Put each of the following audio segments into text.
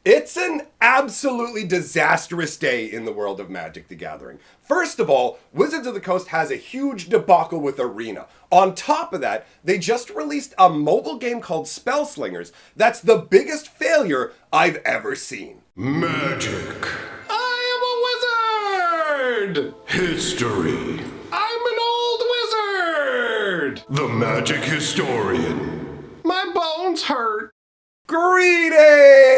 It's an absolutely disastrous day in the world of Magic the Gathering. First of all, Wizards of the Coast has a huge debacle with Arena. On top of that, they just released a mobile game called Spellslingers that's the biggest failure I've ever seen. Magic. I am a wizard! History. I'm an old wizard! The magic historian. My bones hurt. Greetings,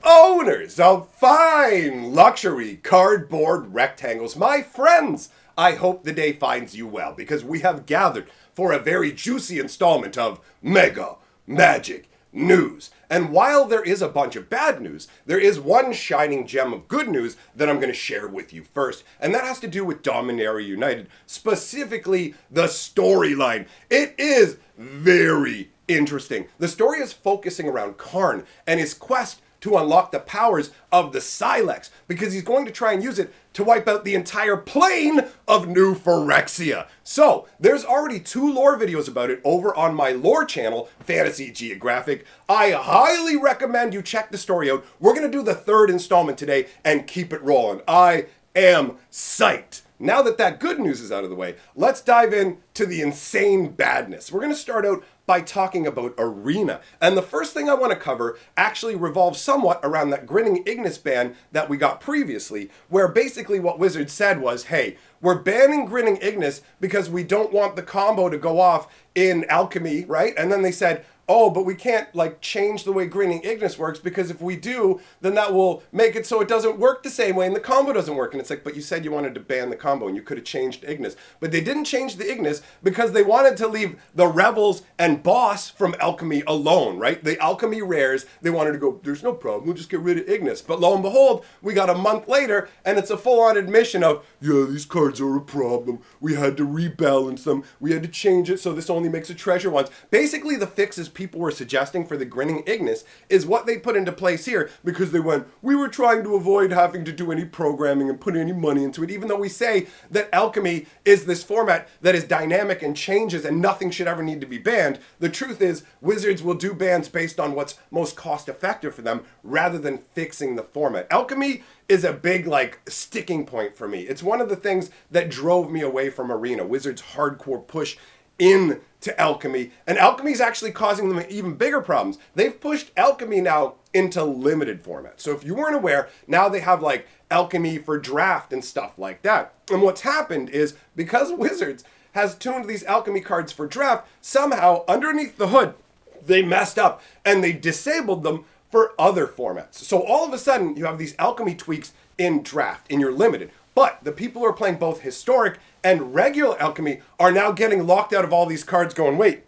owners of fine luxury cardboard rectangles, my friends. I hope the day finds you well because we have gathered for a very juicy installment of Mega Magic News. And while there is a bunch of bad news, there is one shining gem of good news that I'm going to share with you first. And that has to do with Dominaria United, specifically the storyline. It is very interesting. The story is focusing around Karn and his quest to unlock the powers of the Silex because he's going to try and use it to wipe out the entire plane of New Phyrexia. So, there's already 2 lore videos about it over on my lore channel, Fantasy Geographic. I highly recommend you check the story out. We're going to do the 3rd installment today and keep it rolling. I am psyched. Now that good news is out of the way, let's dive into the insane badness. We're going to start out by talking about Arena. And the first thing I want to cover actually revolves somewhat around that Grinning Ignis ban that we got previously, where basically what Wizards said was, hey, we're banning Grinning Ignis because we don't want the combo to go off in Alchemy, right? And then they said, oh, but we can't change the way Grinning Ignis works because if we do, then that will make it so it doesn't work the same way and the combo doesn't work. And it's like, but you said you wanted to ban the combo and you could have changed Ignis. But they didn't change the Ignis because they wanted to leave the Rebels and Boss from Alchemy alone, right? The Alchemy rares, they wanted to go, there's no problem, we'll just get rid of Ignis. But lo and behold, we got a month later and it's a full-on admission of, yeah, these cards are a problem. We had to rebalance them. We had to change it so this only makes a treasure once. Basically, the fixes people were suggesting for the Grinning Ignis is what they put into place here because they went, we were trying to avoid having to do any programming and put any money into it, even though we say that Alchemy is this format that is dynamic and changes and nothing should ever need to be banned. The truth is, Wizards will do bans based on what's most cost effective for them rather than fixing the format. Alchemy is a big sticking point for me. It's one of the things that drove me away from Arena, Wizards' hardcore push into Alchemy, and Alchemy is actually causing them even bigger problems. They've pushed Alchemy now into limited format. So if you weren't aware, now they have Alchemy for draft and stuff like that. And what's happened is because Wizards has tuned these Alchemy cards for draft, somehow underneath the hood, they messed up and they disabled them for other formats. So all of a sudden, you have these Alchemy tweaks in draft, in your limited. But the people who are playing both historic and regular Alchemy are now getting locked out of all these cards going, wait,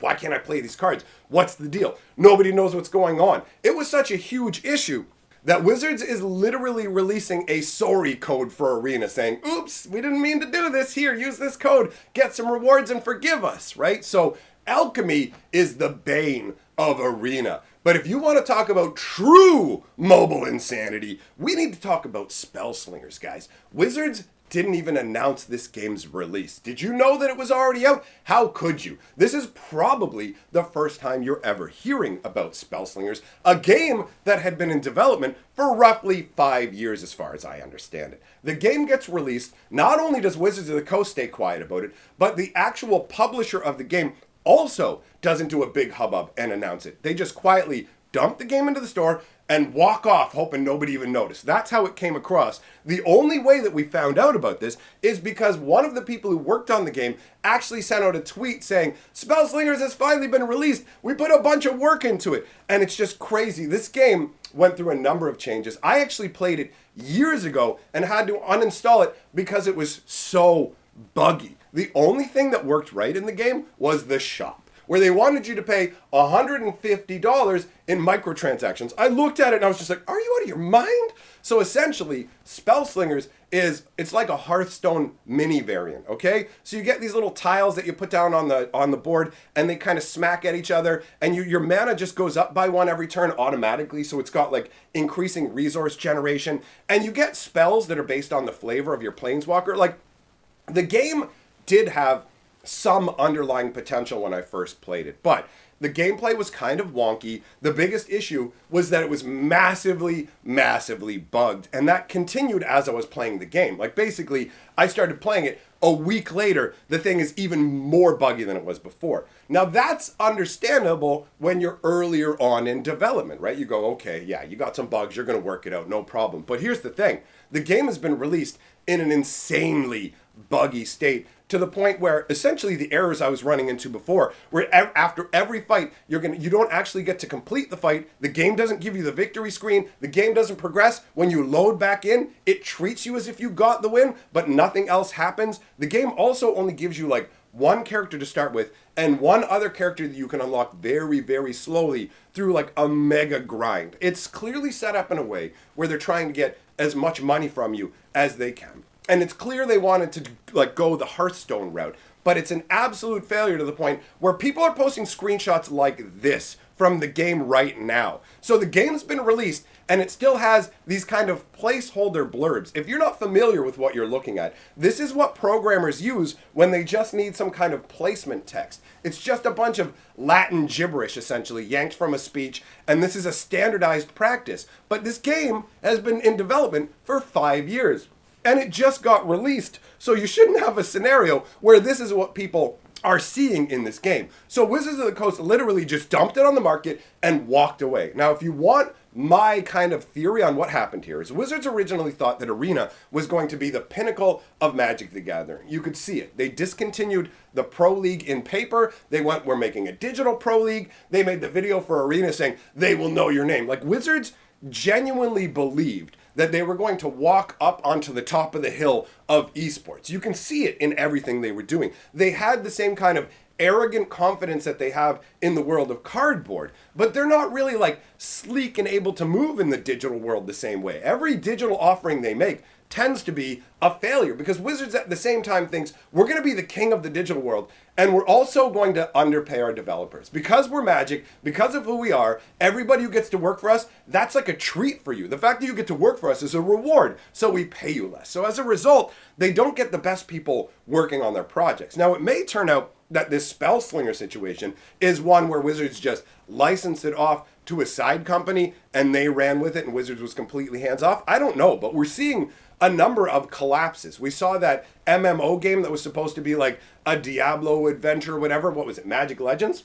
why can't I play these cards? What's the deal? Nobody knows what's going on. It was such a huge issue that Wizards is literally releasing a sorry code for Arena saying, oops, we didn't mean to do this. Here, use this code, get some rewards and forgive us, right? So Alchemy is the bane of Arena. But if you want to talk about true mobile insanity, we need to talk about Spellslingers, guys. Wizards didn't even announce this game's release. Did you know that it was already out? How could you? This is probably the first time you're ever hearing about Spellslingers, a game that had been in development for roughly 5 years as far as I understand it. The game gets released, not only does Wizards of the Coast stay quiet about it, but the actual publisher of the game also doesn't do a big hubbub and announce it. They just quietly dump the game into the store and walk off hoping nobody even noticed. That's how it came across. The only way that we found out about this is because one of the people who worked on the game actually sent out a tweet saying, Spellslingers has finally been released. We put a bunch of work into it. And it's just crazy. This game went through a number of changes. I actually played it years ago and had to uninstall it because it was so buggy. The only thing that worked right in the game was the shop, where they wanted you to pay $150 in microtransactions. I looked at it and I was just like, are you out of your mind? So essentially, Spellslingers it's like a Hearthstone mini variant, okay? So you get these little tiles that you put down on the board and they kind of smack at each other and your mana just goes up by 1 every turn automatically, so it's got increasing resource generation, and you get spells that are based on the flavor of your planeswalker. The game did have some underlying potential when I first played it, but The gameplay was kind of wonky. The biggest issue was that it was massively, massively bugged. And that continued as I was playing the game. Like, basically, I started playing it. A week later, the thing is even more buggy than it was before. Now, that's understandable when you're earlier on in development, right? You go, okay, yeah, you got some bugs, you're going to work it out, no problem. But here's the thing. The game has been released in an insanely buggy state, to the point where essentially the errors I was running into before, where after every fight, you don't actually get to complete the fight. The game doesn't give you the victory screen. The game doesn't progress. When you load back in, it treats you as if you got the win, but nothing else happens. The game also only gives you like one character to start with and one other character that you can unlock very, very slowly through like a mega grind. It's clearly set up in a way where they're trying to get as much money from you as they can. And it's clear they wanted to like go the Hearthstone route, but it's an absolute failure to the point where people are posting screenshots like this from the game right now. So the game's been released and it still has these kind of placeholder blurbs. If you're not familiar with what you're looking at, this is what programmers use when they just need some kind of placement text. It's just a bunch of Latin gibberish, essentially, yanked from a speech, and this is a standardized practice. But this game has been in development for 5 years. And it just got released, so you shouldn't have a scenario where this is what people are seeing in this game. So Wizards of the Coast literally just dumped it on the market and walked away. Now, if you want my kind of theory on what happened here, is Wizards originally thought that Arena was going to be the pinnacle of Magic the Gathering. You could see it. They discontinued the Pro League in paper. We're making a digital Pro League. They made the video for Arena saying, they will know your name. Like, Wizards genuinely believed that they were going to walk up onto the top of the hill of esports. You can see it in everything they were doing. They had the same kind of arrogant confidence that they have in the world of cardboard, but they're not really like sleek and able to move in the digital world the same way. Every digital offering they make tends to be a failure because Wizards at the same time thinks we're going to be the king of the digital world and we're also going to underpay our developers. Because we're Magic, because of who we are, everybody who gets to work for us, that's like a treat for you. The fact that you get to work for us is a reward, so we pay you less. So as a result, they don't get the best people working on their projects. Now, it may turn out that this spellslinger situation is one where Wizards just licensed it off to a side company and they ran with it and Wizards was completely hands off. I don't know, but we're seeing a number of collapses. We saw that MMO game that was supposed to be like a Diablo adventure or whatever. What was it, Magic Legends?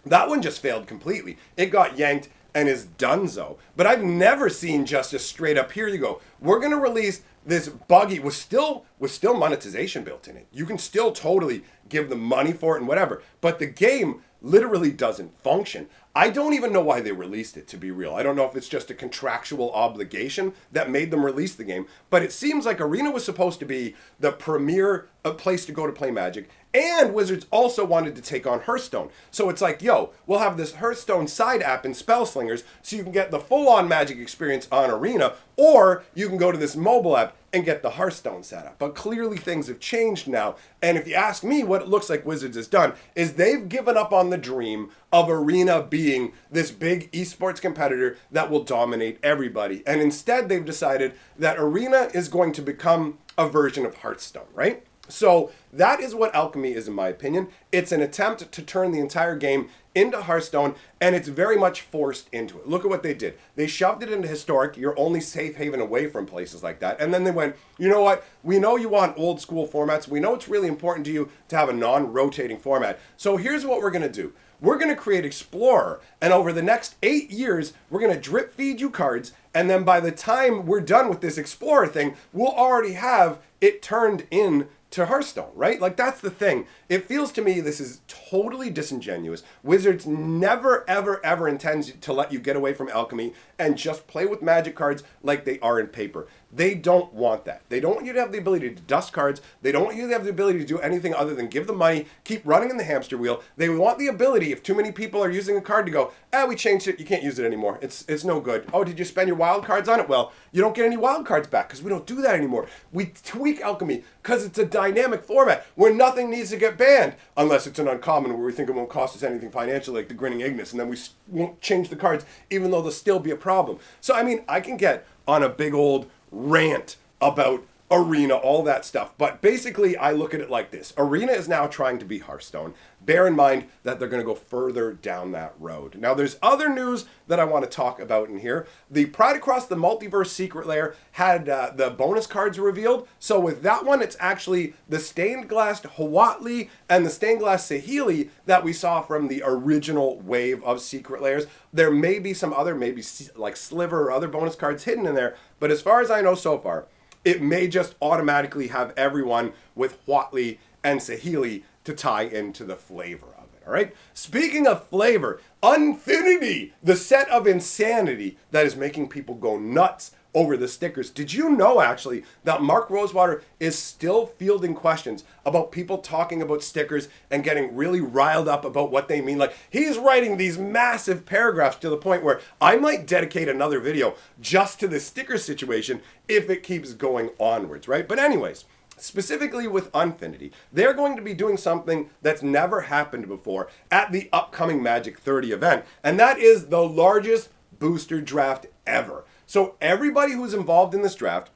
That one just failed completely. It got yanked and is donezo. But I've never seen just a straight up, here you go, we're going to release this buggy with still monetization built in it. You can still totally give them money for it and whatever. But the game literally doesn't function. I don't even know why they released it, to be real. I don't know if it's just a contractual obligation that made them release the game, but it seems like Arena was supposed to be the premier place to go to play Magic, and Wizards also wanted to take on Hearthstone. So it's like, yo, we'll have this Hearthstone side app in Spellslingers so you can get the full-on Magic experience on Arena, or you can go to this mobile app and get the Hearthstone setup. But clearly things have changed now, and if you ask me, what it looks like Wizards has done is they've given up on the dream of Arena being this big esports competitor that will dominate everybody. And instead they've decided that Arena is going to become a version of Hearthstone, right? So that is what Alchemy is, in my opinion. It's an attempt to turn the entire game into Hearthstone, and it's very much forced into it. Look at what they did. They shoved it into Historic, your only safe haven away from places like that. And then they went, you know what? We know you want old school formats. We know it's really important to you to have a non-rotating format. So here's what we're going to do. We're going to create Explorer, and over the next 8 years, we're going to drip feed you cards, and then by the time we're done with this Explorer thing, we'll already have it turned in to Hearthstone, right? Like, that's the thing. It feels to me this is totally disingenuous. Wizards never, ever, ever intends to let you get away from Alchemy and just play with Magic cards like they are in paper. They don't want that. They don't want you to have the ability to dust cards. They don't want you to have the ability to do anything other than give them money, keep running in the hamster wheel. They want the ability, if too many people are using a card, to go, we changed it, you can't use it anymore. It's no good. Oh, did you spend your wild cards on it? Well, you don't get any wild cards back because we don't do that anymore. We tweak Alchemy because it's a dynamic format where nothing needs to get banned unless it's an uncommon where we think it won't cost us anything financially, like the Grinning Ignis, and then we won't change the cards even though there'll still be a problem. So, I mean, I can get on a big old rant about Arena, all that stuff. But basically, I look at it like this. Arena is now trying to be Hearthstone. Bear in mind that they're going to go further down that road. Now, there's other news that I want to talk about in here. The Pride Across the Multiverse Secret Lair had the bonus cards revealed. So with that one, it's actually the Stained Glass Huatli and the Stained Glass Sahili that we saw from the original wave of Secret Lairs. There may be some other, maybe like Sliver or other bonus cards hidden in there. But as far as I know so far, it may just automatically have everyone with Huatli and Sahili to tie into the flavor of it, all right? Speaking of flavor, Unfinity, the set of insanity that is making people go nuts over the stickers. Did you know, actually, that Mark Rosewater is still fielding questions about people talking about stickers and getting really riled up about what they mean? Like, he's writing these massive paragraphs to the point where I might dedicate another video just to the sticker situation if it keeps going onwards, right? But anyways, specifically with Unfinity, they're going to be doing something that's never happened before at the upcoming Magic 30 event, and that is the largest booster draft ever. So everybody who's involved in this draft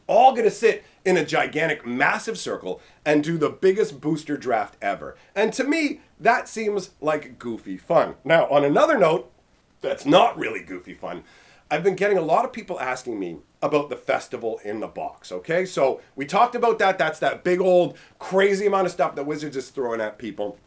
all going to sit in a gigantic, massive circle and do the biggest booster draft ever. And to me, that seems like goofy fun. Now, on another note, that's not really goofy fun. I've been getting a lot of people asking me about the festival in the box, okay? So we talked about that. That's that big old crazy amount of stuff that Wizards is throwing at people.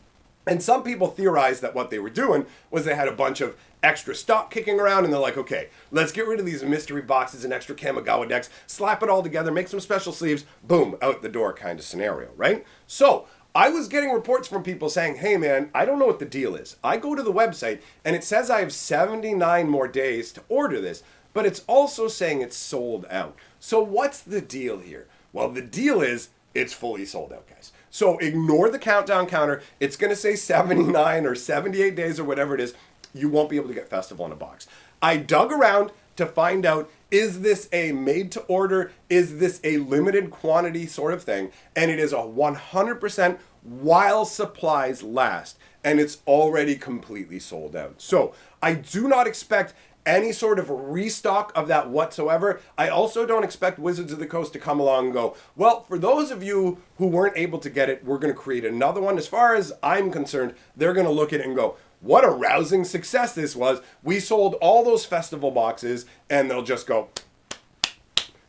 And some people theorized that what they were doing was they had a bunch of extra stock kicking around and they're like, okay, let's get rid of these mystery boxes and extra Kamigawa decks, slap it all together, make some special sleeves, boom, out the door kind of scenario, right? So I was getting reports from people saying, hey man, I don't know what the deal is. I go to the website and it says I have 79 more days to order this, but it's also saying it's sold out. So what's the deal here? Well, the deal is it's fully sold out, guys. So ignore the countdown counter. It's going to say 79 or 78 days or whatever it is. You won't be able to get Festival in a box. I dug around to find out, is this a made to order? Is this a limited quantity sort of thing? And it is a 100% while supplies last. And it's already completely sold out. So I do not expect any sort of restock of that whatsoever. I also don't expect Wizards of the Coast to come along and go, well, for those of you who weren't able to get it, we're going to create another one. As far as I'm concerned, they're going to look at it and go, what a rousing success this was. We sold all those festival boxes, and they'll just go,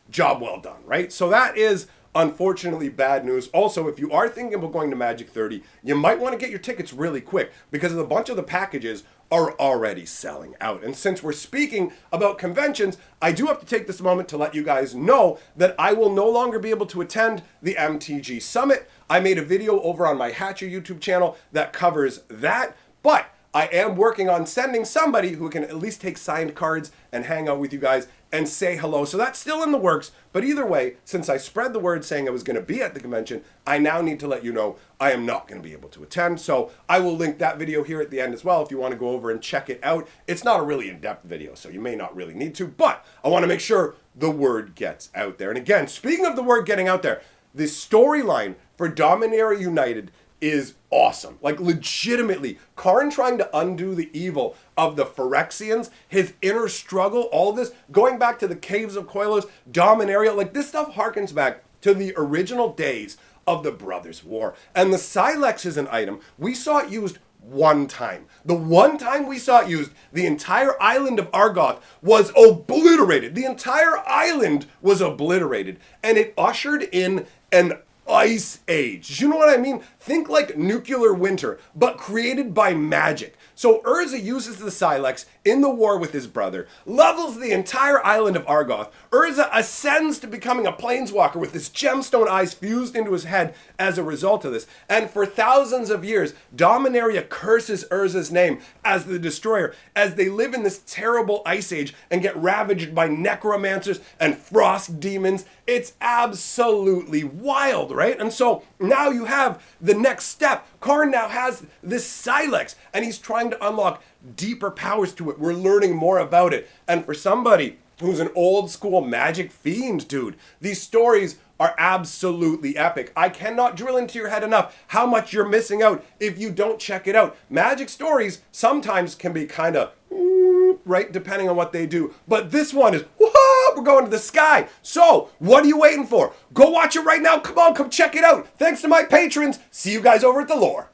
job well done, right? So that is unfortunately bad news. Also, if you are thinking about going to Magic 30, you might want to get your tickets really quick because a bunch of the packages are already selling out. And since we're speaking about conventions, I do have to take this moment to let you guys know that I will no longer be able to attend the MTG Summit. I made a video over on my Hatcher YouTube channel that covers that, but I am working on sending somebody who can at least take signed cards and hang out with you guys and say hello. So that's still in the works. But either way, since I spread the word saying I was going to be at the convention, I now need to let you know I am not going to be able to attend. So I will link that video here at the end as well if you want to go over and check it out. It's not a really in-depth video, so you may not really need to, but I want to make sure the word gets out there. And again, speaking of the word getting out there, the storyline for Dominaria United is awesome. Like, legitimately, Karn trying to undo the evil of the Phyrexians, his inner struggle, all this, going back to the Caves of Koilos, Dominaria, like, this stuff harkens back to the original days of the Brothers' War. And the Silex is an item. We saw it used one time. The one time we saw it used, the entire island of Argoth was obliterated. The entire island was obliterated. And it ushered in an Ice Age. You know what I mean? Think like nuclear winter, but created by magic. So Urza uses the Silex in the war with his brother, levels the entire island of Argoth. Urza ascends to becoming a planeswalker with his gemstone eyes fused into his head as a result of this. And for thousands of years, Dominaria curses Urza's name as the destroyer as they live in this terrible ice age and get ravaged by necromancers and frost demons. It's absolutely wild, right? And so now you have the next step. Karn now has this Silex and he's trying to unlock deeper powers to it. We're learning more about it. And for somebody who's an old school magic fiend, dude, these stories are absolutely epic. I cannot drill into your head enough how much you're missing out if you don't check it out. Magic stories sometimes can be kind of right? Depending on what they do. But this one is, whoa, we're going to the sky. So, what are you waiting for? Go watch it right now. Come on, come check it out. Thanks to my patrons. See you guys over at the lore.